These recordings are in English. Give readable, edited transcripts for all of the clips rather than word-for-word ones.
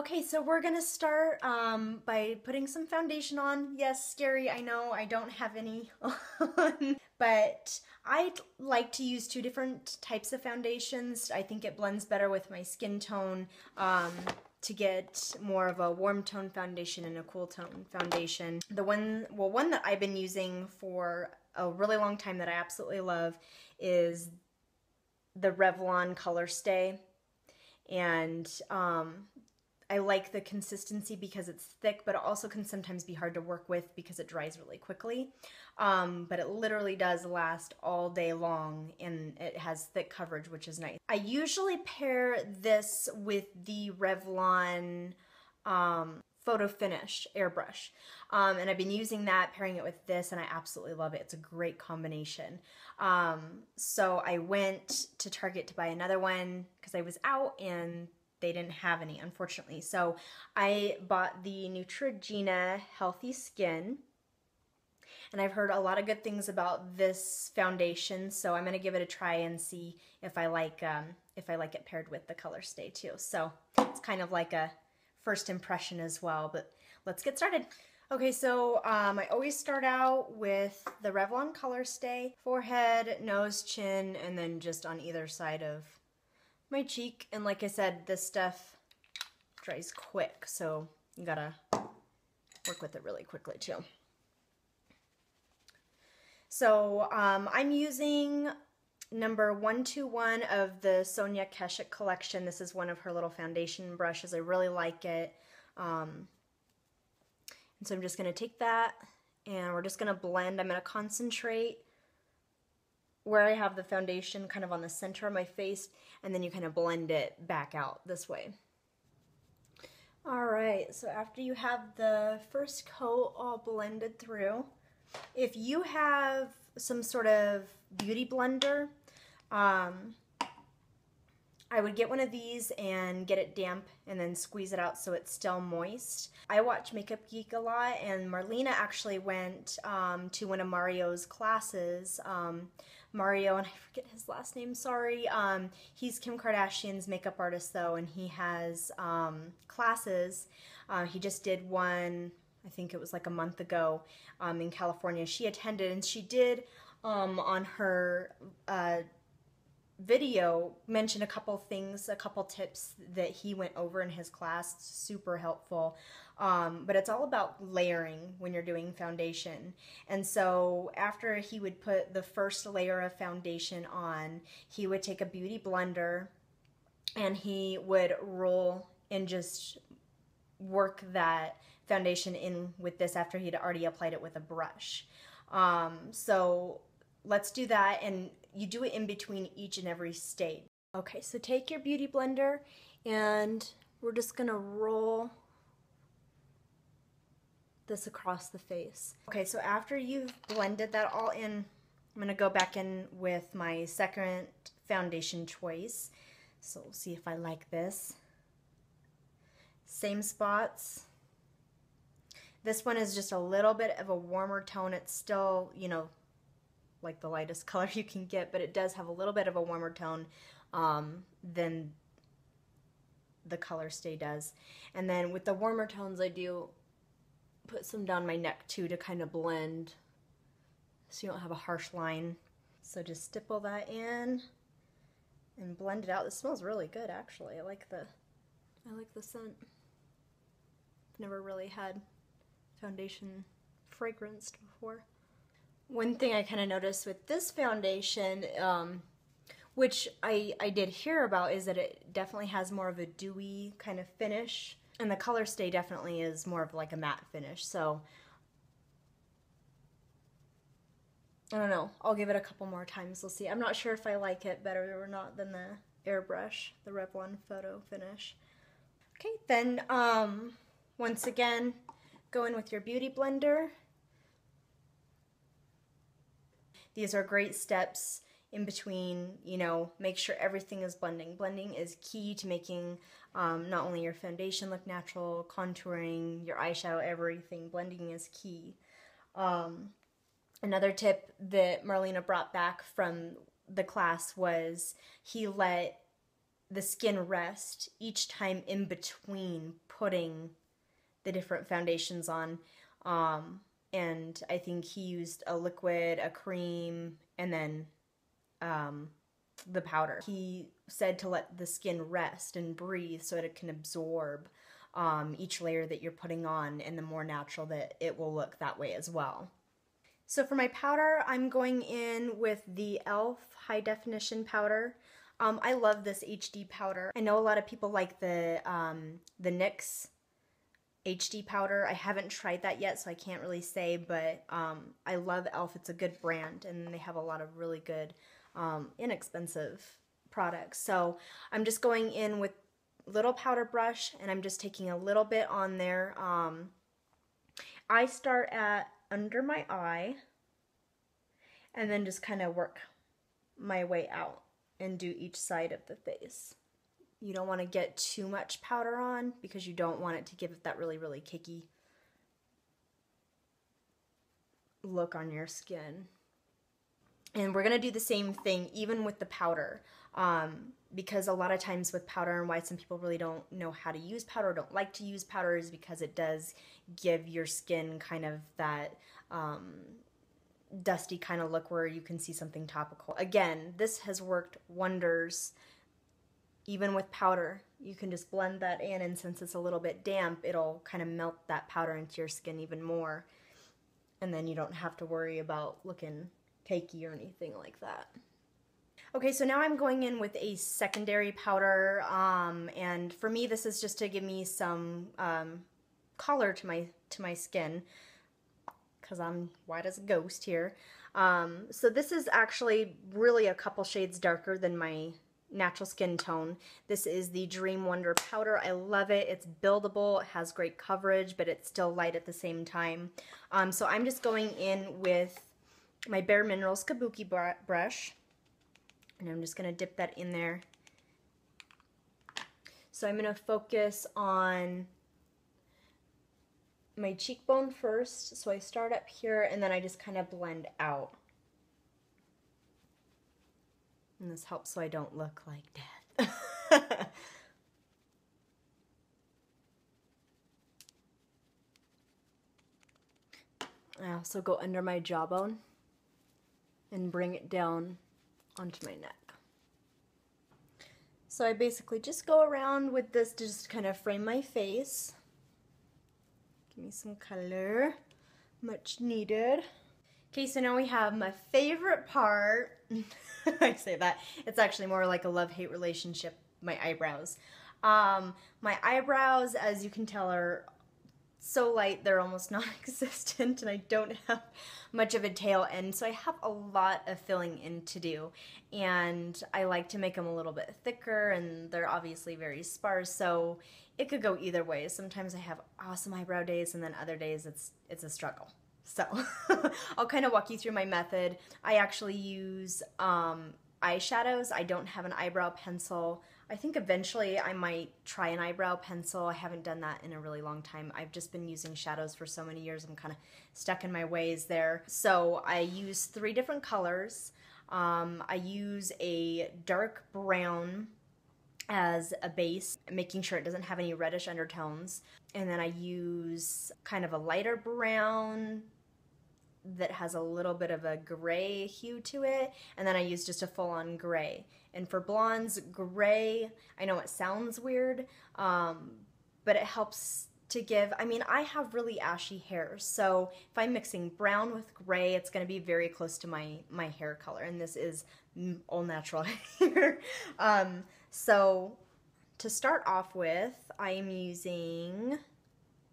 Okay, so we're gonna start by putting some foundation on. Yes, scary, I know, I don't have any on, but I like to use two different types of foundations. I think it blends better with my skin tone to get more of a warm tone foundation and a cool tone foundation. One that I've been using for a really long time that I absolutely love is the Revlon Color Stay. And I like the consistency because it's thick, but it also can sometimes be hard to work with because it dries really quickly. But it literally does last all day long, and it has thick coverage, which is nice. I usually pair this with the Revlon Photo Finish airbrush. And I've been using that, pairing it with this, and I absolutely love it. It's a great combination. So I went to Target to buy another one because I was out and they didn't have any, unfortunately. So I bought the Neutrogena Healthy Skin, and I've heard a lot of good things about this foundation, so I'm gonna give it a try and see if I like it paired with the Color Stay too. So it's kind of like a first impression as well, but let's get started. Okay, so I always start out with the Revlon Color Stay, forehead, nose, chin, and then just on either side of my cheek. And like I said, this stuff dries quick, so you gotta work with it really quickly too. So I'm using number 121 of the Sonia Keshik collection. This is one of her little foundation brushes. I really like it. And so I'm just going to take that and we're just going to blend. I'm going to concentrate where I have the foundation kind of on the center of my face, and then you kind of blend it back out this way. Alright, so after you have the first coat all blended through, if you have some sort of beauty blender, I would get one of these and get it damp and then squeeze it out so it's still moist. I watch Makeup Geek a lot, and Marlena actually went to one of Mario's classes. Mario, and I forget his last name, sorry. He's Kim Kardashian's makeup artist though, and he has classes. He just did one, I think it was like a month ago, in California. She attended, and she did on her video mention a couple things, a couple tips that he went over in his class. Super helpful. But it's all about layering when you're doing foundation. And so after he would put the first layer of foundation on, he would take a beauty blender and he would roll and just work that foundation in with this after he'd already applied it with a brush. So let's do that, and you do it in between each and every stage. Okay, so take your beauty blender and we're just gonna roll this across the face. Okay, so after you've blended that all in, I'm gonna go back in with my second foundation choice. So we'll see if I like this. Same spots. This one is just a little bit of a warmer tone. It's still, you know, like the lightest color you can get, but it does have a little bit of a warmer tone than the Color Stay does. And then with the warmer tones, I do put some down my neck too to kind of blend so you don't have a harsh line. So just stipple that in and blend it out. This smells really good, actually. I like the scent. I've never really had foundation fragranced before. One thing I kind of noticed with this foundation, which I did hear about, is that it definitely has more of a dewy kind of finish, and the Color Stay definitely is more of like a matte finish. So I don't know, I'll give it a couple more times, we'll see. I'm not sure if I like it better or not than the airbrush, the Revlon Photo Finish. Okay, then once again, go in with your beauty blender. These are great steps in between, you know, make sure everything is blending. Blending is key to making not only your foundation look natural, contouring, your eyeshadow, everything. Blending is key. Another tip that Marlena brought back from the class was he let the skin rest each time in between putting the different foundations on. And I think he used a liquid, a cream, and then the powder. He said to let the skin rest and breathe so that it can absorb each layer that you're putting on, and the more natural that it will look that way as well. So for my powder, I'm going in with the e.l.f. High Definition Powder. I love this HD powder. I know a lot of people like the NYX HD powder. I haven't tried that yet, so I can't really say, but I love e.l.f. It's a good brand, and they have a lot of really good, inexpensive products. So I'm just going in with a little powder brush, and I'm just taking a little bit on there. I start at under my eye, and then just kind of work my way out and do each side of the face. You don't want to get too much powder on because you don't want it to give it that really, really cakey look on your skin. And we're going to do the same thing even with the powder, because a lot of times with powder, and why some people really don't know how to use powder or don't like to use powder, is because it does give your skin kind of that dusty kind of look where you can see something topical. Again, this has worked wonders. Even with powder, you can just blend that in, and since it's a little bit damp, it'll kind of melt that powder into your skin even more. And then you don't have to worry about looking cakey or anything like that. Okay, so now I'm going in with a secondary powder, and for me this is just to give me some color to my skin, because I'm white as a ghost here. So this is actually really a couple shades darker than my natural skin tone. This is the Dream Wonder powder. I love it. It's buildable, it has great coverage, but it's still light at the same time. So I'm just going in with my Bare Minerals Kabuki brush, and I'm just going to dip that in there. So I'm going to focus on my cheekbone first. So I start up here, and then I just kind of blend out. And this helps so I don't look like death. I also go under my jawbone and bring it down onto my neck. So I basically just go around with this to just kind of frame my face. Give me some color, much needed. Okay, so now we have my favorite part. I say that. It's actually more like a love-hate relationship, my eyebrows. My eyebrows, as you can tell, are so light, they're almost non-existent, and I don't have much of a tail end, so I have a lot of filling in to do. And I like to make them a little bit thicker, and they're obviously very sparse, so it could go either way. Sometimes I have awesome eyebrow days, and then other days it's a struggle. So I'll kind of walk you through my method. I actually use eyeshadows. I don't have an eyebrow pencil. I think eventually I might try an eyebrow pencil. I haven't done that in a really long time. I've just been using shadows for so many years. I'm kind of stuck in my ways there. So I use 3 different colors. I use a dark brown as a base, making sure it doesn't have any reddish undertones. And then I use kind of a lighter brown that has a little bit of a gray hue to it, and then I use just a full-on gray. And for blondes, gray, I know it sounds weird, but it helps to give, I mean, I have really ashy hair, so if I'm mixing brown with gray, it's going to be very close to my hair color, and this is all natural hair. So to start off with, I am using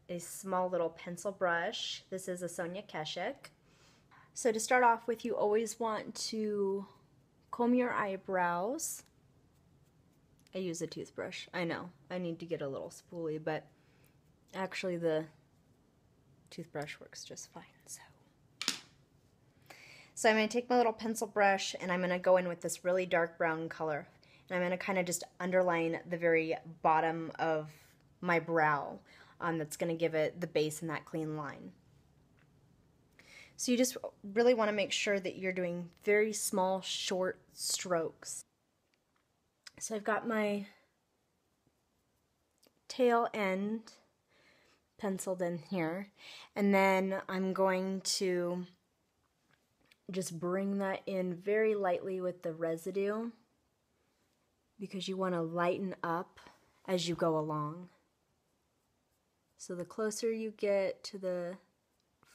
a small little pencil brush. This is a Sonia Keshik. So to start off with, you always want to comb your eyebrows. I use a toothbrush. I know, I need to get a little spoolie, but actually the toothbrush works just fine. So I'm going to take my little pencil brush, and I'm going to go in with this really dark brown color. And I'm going to kind of just underline the very bottom of my brow. That's going to give it the base and that clean line. So you just really want to make sure that you're doing very small, short strokes. So I've got my tail end penciled in here. And then I'm going to just bring that in very lightly with the residue, because you want to lighten up as you go along. So the closer you get to the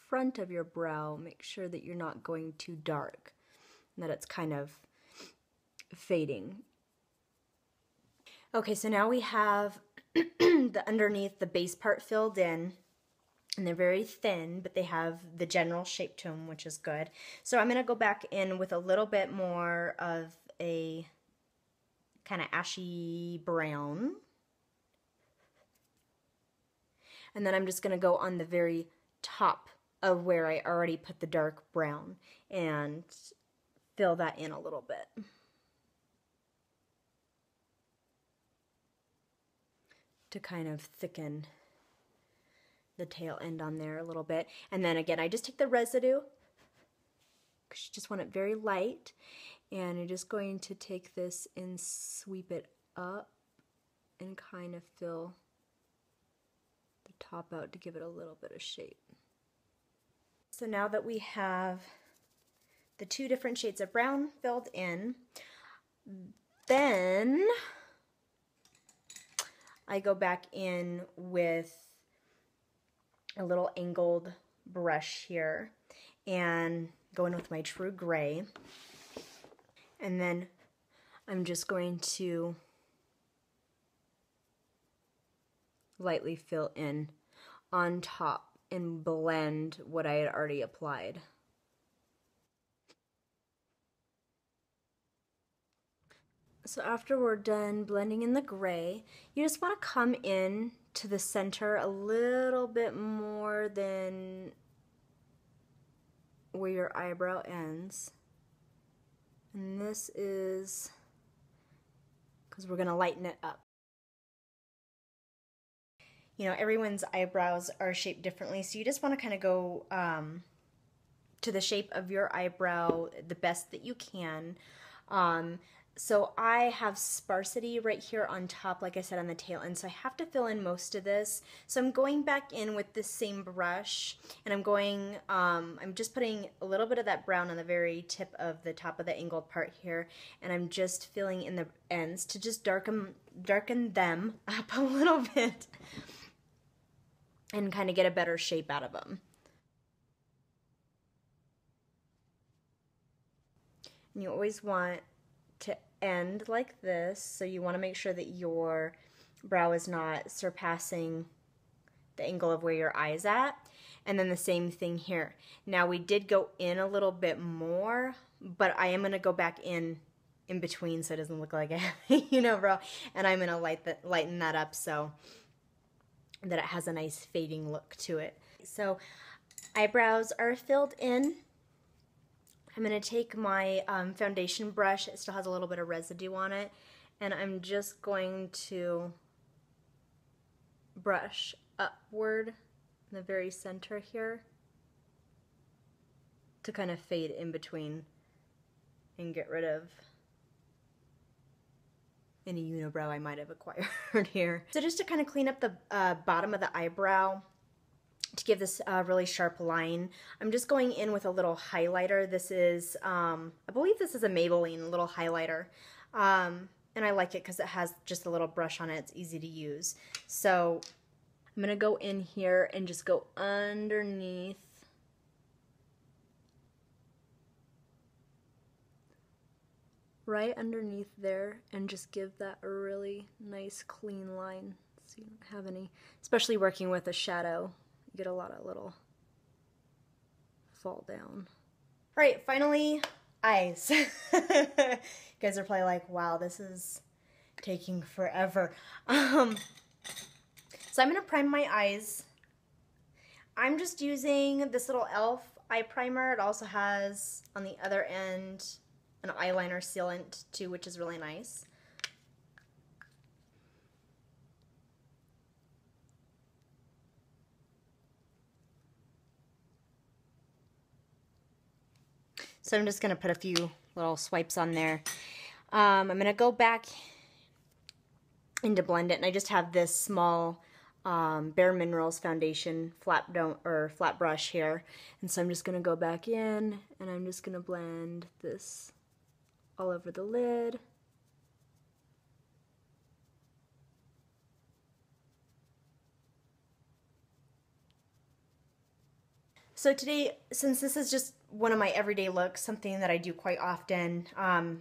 front of your brow, make sure that you're not going too dark, and that it's kind of fading. Okay, so now we have the underneath, the base part filled in, and they're very thin, but they have the general shape to them, which is good. So I'm going to go back in with a little bit more of a kind of ashy brown. And then I'm just going to go on the very top of where I already put the dark brown and fill that in a little bit. To kind of thicken the tail end on there a little bit. And then again, I just take the residue, because you just want it very light, and you're just going to take this and sweep it up and kind of fill the top out to give it a little bit of shape. So now that we have the two different shades of brown filled in, then I go back in with a little angled brush here and go in with my True Gray. And then I'm just going to lightly fill in on top and blend what I had already applied. So after we're done blending in the gray, you just want to come in to the center a little bit more than where your eyebrow ends. And this is because we're going to lighten it up. You know, everyone's eyebrows are shaped differently, so you just want to kind of go to the shape of your eyebrow the best that you can. So I have sparsity right here on top, like I said, on the tail end, so I have to fill in most of this. So I'm going back in with this same brush, and I'm just putting a little bit of that brown on the very tip of the top of the angled part here, and I'm just filling in the ends to just darken them up a little bit and kind of get a better shape out of them. And you always want to end like this, so you want to make sure that your brow is not surpassing the angle of where your eye is at. And then the same thing here. Now we did go in a little bit more, but I am going to go back in between so it doesn't look like I have a unibrow, and I'm going to lighten that up so that it has a nice fading look to it. So eyebrows are filled in. I'm going to take my foundation brush, it still has a little bit of residue on it, and I'm just going to brush upward in the very center here to kind of fade in between and get rid of any unibrow I might have acquired here. So just to kind of clean up the bottom of the eyebrow, to give this a really sharp line, I'm just going in with a little highlighter. This is, I believe this is a Maybelline little highlighter, and I like it because it has just a little brush on it. It's easy to use. So I'm going to go in here and just go underneath right underneath there and just give that a really nice clean line so you don't have any, especially working with a shadow. Get a lot of little fall down. All right, finally, eyes. You guys are probably like, wow, this is taking forever. So I'm gonna prime my eyes. I'm just using this little e.l.f. eye primer. It also has on the other end an eyeliner sealant too, which is really nice. So I'm just going to put a few little swipes on there. I'm going to go back in to blend it, and I just have this small Bare Minerals foundation flat brush here. And so I'm just going to go back in and I'm just going to blend this all over the lid. So today, since this is just one of my everyday looks, something that I do quite often,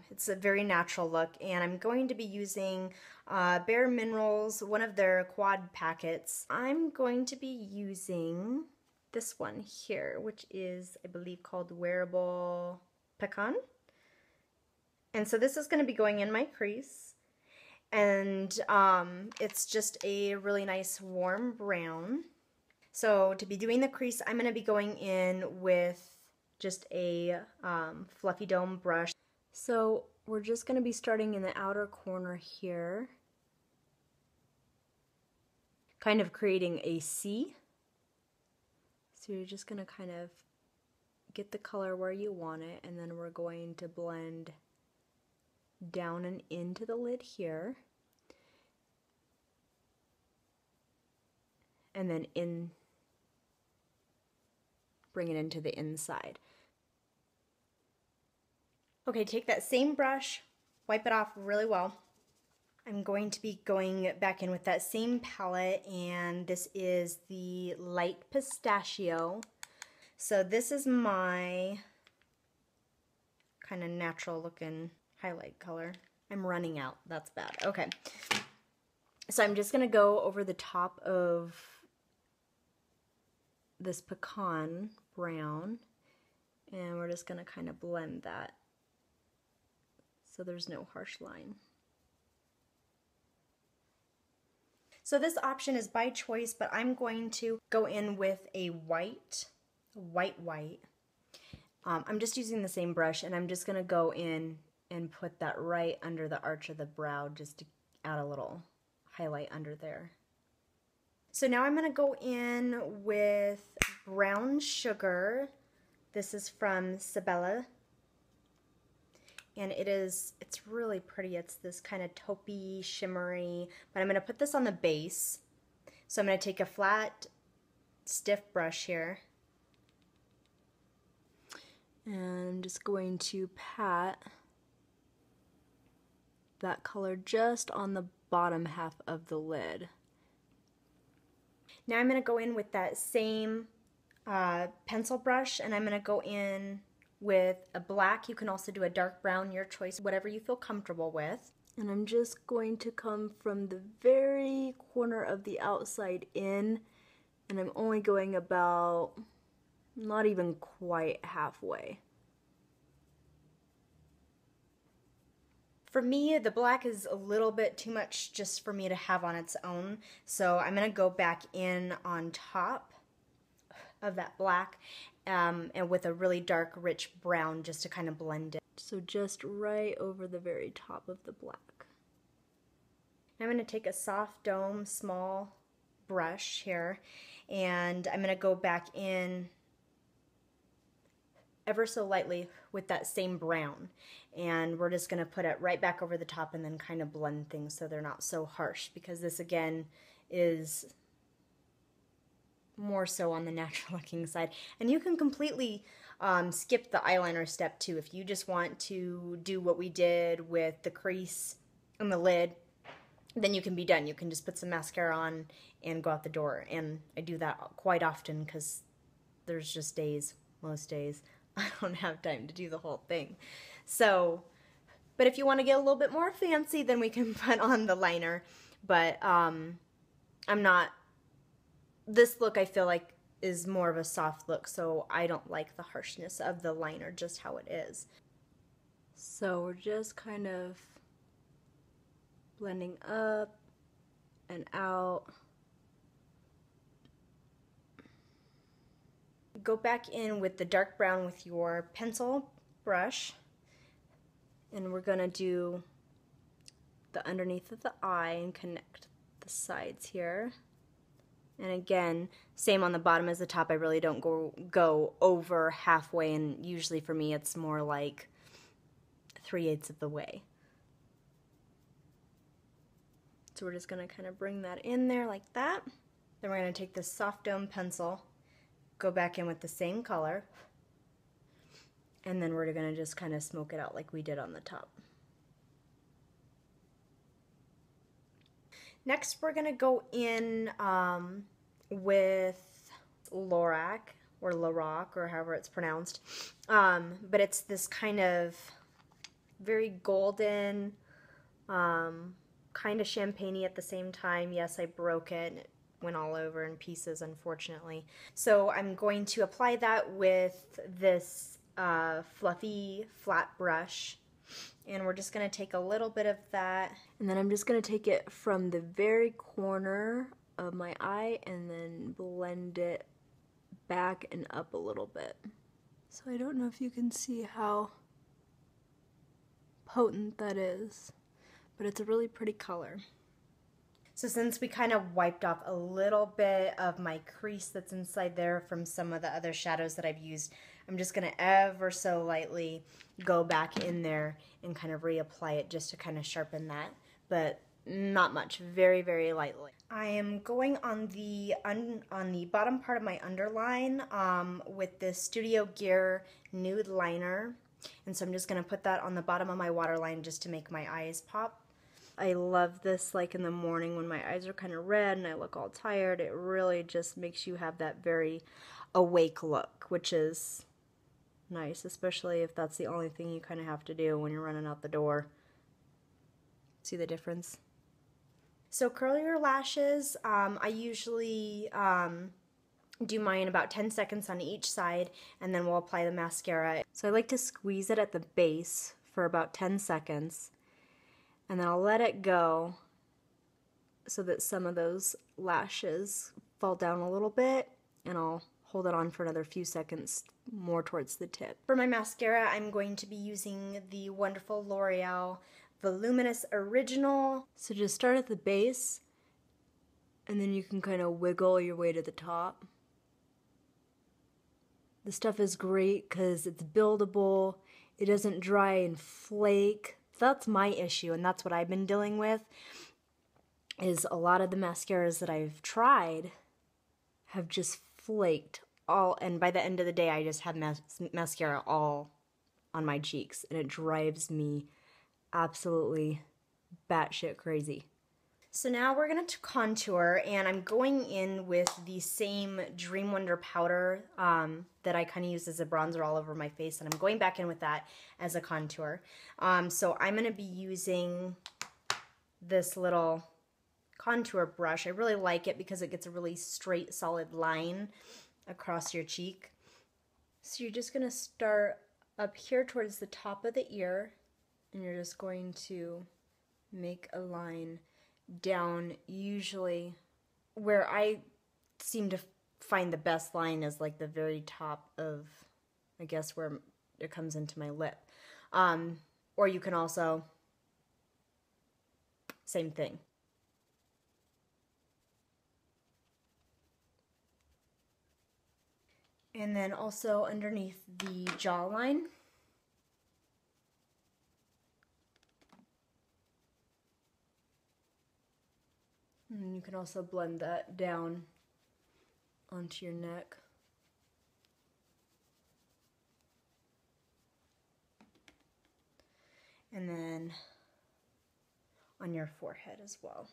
it's a very natural look, and I'm going to be using Bare Minerals, one of their quad packets. I'm going to be using this one here, which is, I believe, called Wearable Pecan. And so this is going to be going in my crease, and it's just a really nice warm brown. So to be doing the crease, I'm going to be going in with just a fluffy dome brush. So we're just going to be starting in the outer corner here, kind of creating a C. So you're just going to kind of get the color where you want it, and then we're going to blend down and into the lid here, and then bring it into the inside. Okay, take that same brush, wipe it off really well. I'm going to be going back in with that same palette, and this is the Light Pistachio. So this is my kind of natural looking highlight color. I'm running out, that's bad. Okay, so I'm just gonna go over the top of this pecan brown, and we're just going to kind of blend that so there's no harsh line. So this option is by choice, but I'm going to go in with a white. I'm just using the same brush, and I'm just going to go in and put that right under the arch of the brow just to add a little highlight under there. So now I'm going to go in with Brown Sugar. This is from Sabella, and it's really pretty. It's this kind of taupey, shimmery, but I'm going to put this on the base. So I'm going to take a flat, stiff brush here, and I'm just going to pat that color just on the bottom half of the lid. Now I'm going to go in with that same pencil brush, and I'm going to go in with a black. You can also do a dark brown, your choice, whatever you feel comfortable with. And I'm just going to come from the very corner of the outside in, and I'm only going about not even quite halfway. For me, the black is a little bit too much just for me to have on its own, so I'm going to go back in on top of that black and with a really dark, rich brown just to kind of blend it. So just right over the very top of the black. Now I'm going to take a soft dome, small brush here, and I'm going to go back in ever so lightly with that same brown, and we're just going to put it right back over the top and then kind of blend things so they're not so harsh, because this again is more so on the natural looking side. And you can completely skip the eyeliner step too if you just want to do what we did with the crease and the lid. Then you can be done. You can just put some mascara on and go out the door, and I do that quite often because there's just most days I don't have time to do the whole thing. So, but if you want to get a little bit more fancy, then we can put on the liner. But this look I feel like is more of a soft look, so I don't like the harshness of the liner, just how it is. So we're just kind of blending up and out. Go back in with the dark brown with your pencil brush, and we're going to do the underneath of the eye and connect the sides here. And again, same on the bottom as the top. I really don't go over halfway, and usually for me it's more like 3/8 of the way. So we're just going to kind of bring that in there like that. Then we're going to take this soft dome pencil, go back in with the same color, and then we're going to just kind of smoke it out like we did on the top. Next, we're going to go in with Lorac, or Lorac, or however it's pronounced. But it's this kind of very golden, kind of champagne-y at the same time. Yes, I broke it, and it went all over in pieces, unfortunately. So I'm going to apply that with this fluffy flat brush. And we're just going to take a little bit of that, and then I'm just going to take it from the very corner of my eye and then blend it back and up a little bit. So I don't know if you can see how potent that is, but it's a really pretty color. So since we kind of wiped off a little bit of my crease that's inside there from some of the other shadows that I've used, I'm just going to ever so lightly go back in there and kind of reapply it just to kind of sharpen that, but not much, very, very lightly. I am going on the bottom part of my underline with this Studio Gear nude liner, and so I'm just going to put that on the bottom of my waterline just to make my eyes pop. I love this like in the morning when my eyes are kind of red and I look all tired. It really just makes you have that very awake look, which is nice, especially if that's the only thing you kind of have to do when you're running out the door. See the difference? So curl your lashes. I usually do mine about 10 seconds on each side, and then we'll apply the mascara. So I like to squeeze it at the base for about 10 seconds, and then I'll let it go so that some of those lashes fall down a little bit, and I'll hold it on for another few seconds more towards the tip. For my mascara, I'm going to be using the wonderful L'Oreal Voluminous Original. So just start at the base, and then you can kind of wiggle your way to the top. The stuff is great because it's buildable, it doesn't dry and flake. That's my issue, and that's what I've been dealing with, is a lot of the mascaras that I've tried have just flaked all, and by the end of the day I just have mascara all on my cheeks, and it drives me absolutely batshit crazy. So now we're going to contour, and I'm going in with the same Dream Wonder powder that I kind of used as a bronzer all over my face, and I'm going back in with that as a contour. So I'm going to be using this little contour brush. I really like it because it gets a really straight, solid line across your cheek. So you're just going to start up here towards the top of the ear, and you're just going to make a line down. Usually where I seem to find the best line is like the very top of, I guess, where it comes into my lip. Or you can also, same thing. And then also underneath the jawline. And you can also blend that down onto your neck. And then on your forehead as well.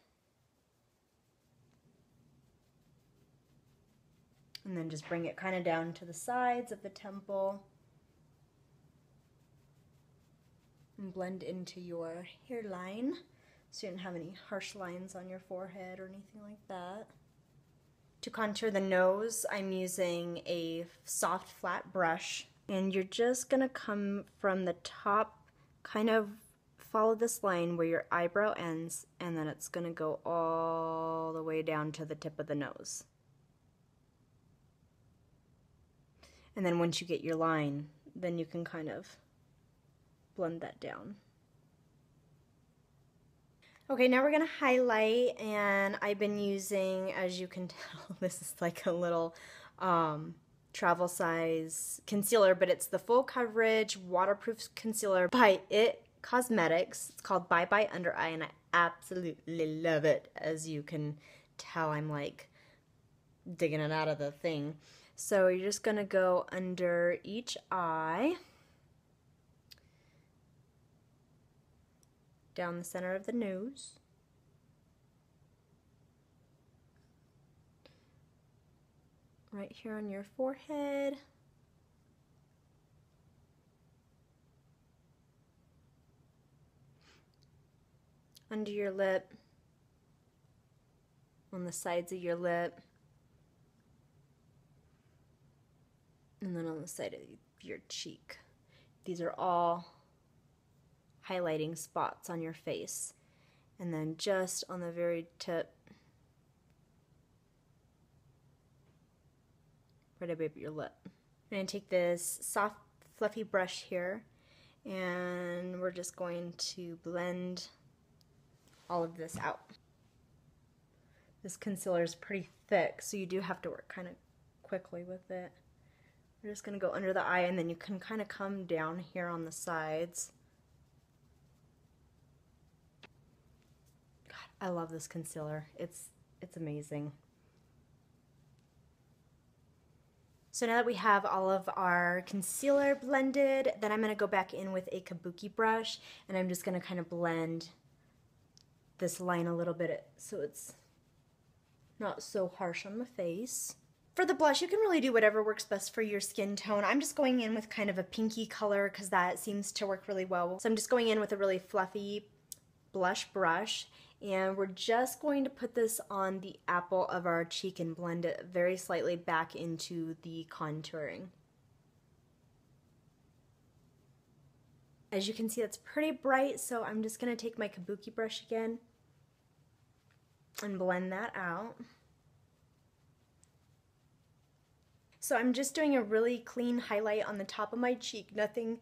And then just bring it kind of down to the sides of the temple. And blend into your hairline, so you don't have any harsh lines on your forehead or anything like that. To contour the nose, I'm using a soft flat brush, and you're just gonna come from the top, kind of follow this line where your eyebrow ends, and then it's gonna go all the way down to the tip of the nose. And then once you get your line, then you can kind of blend that down. Okay, now we're going to highlight, and I've been using, as you can tell, this is like a little travel size concealer, but it's the full coverage waterproof concealer by IT Cosmetics. It's called Bye Bye Under Eye, and I absolutely love it. As you can tell, I'm like digging it out of the thing. So you're just gonna go under each eye, down the center of the nose, right here on your forehead, under your lip, on the sides of your lip, and then on the side of your cheek. These are all highlighting spots on your face. And then just on the very tip, right above your lip. I'm going to take this soft, fluffy brush here, and we're just going to blend all of this out. This concealer is pretty thick, so you do have to work kind of quickly with it. We're just going to go under the eye, and then you can kind of come down here on the sides. God, I love this concealer. It's amazing. So now that we have all of our concealer blended, then I'm going to go back in with a kabuki brush, and I'm just going to kind of blend this line a little bit so it's not so harsh on the face. For the blush, you can really do whatever works best for your skin tone. I'm just going in with kind of a pinky color because that seems to work really well. So I'm just going in with a really fluffy blush brush, and we're just going to put this on the apple of our cheek and blend it very slightly back into the contouring. As you can see, that's pretty bright, so I'm just going to take my kabuki brush again and blend that out. So I'm just doing a really clean highlight on the top of my cheek, nothing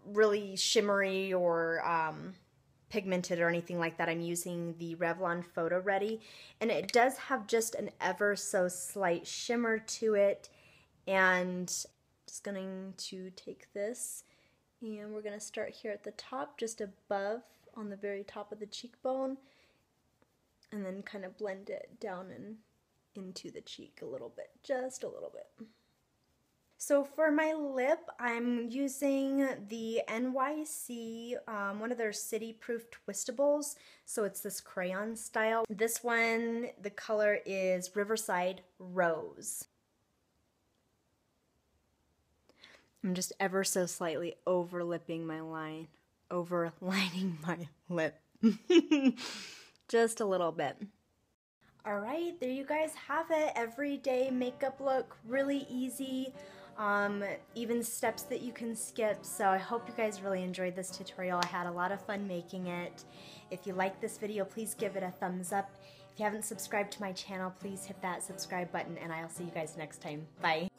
really shimmery or pigmented or anything like that. I'm using the Revlon Photo Ready, and it does have just an ever so slight shimmer to it. And just going to take this, and we're going to start here at the top, just above on the very top of the cheekbone, and then kind of blend it down and into the cheek a little bit, just a little bit. So for my lip, I'm using the NYC, one of their City Proof Twistables. So it's this crayon style. This one, the color is Riverside Rose. I'm just ever so slightly overlipping my line, overlining my lip. Just a little bit. Alright, there you guys have it. Everyday makeup look, really easy, even steps that you can skip. So I hope you guys really enjoyed this tutorial. I had a lot of fun making it. If you like this video, please give it a thumbs up. If you haven't subscribed to my channel, please hit that subscribe button, and I'll see you guys next time. Bye.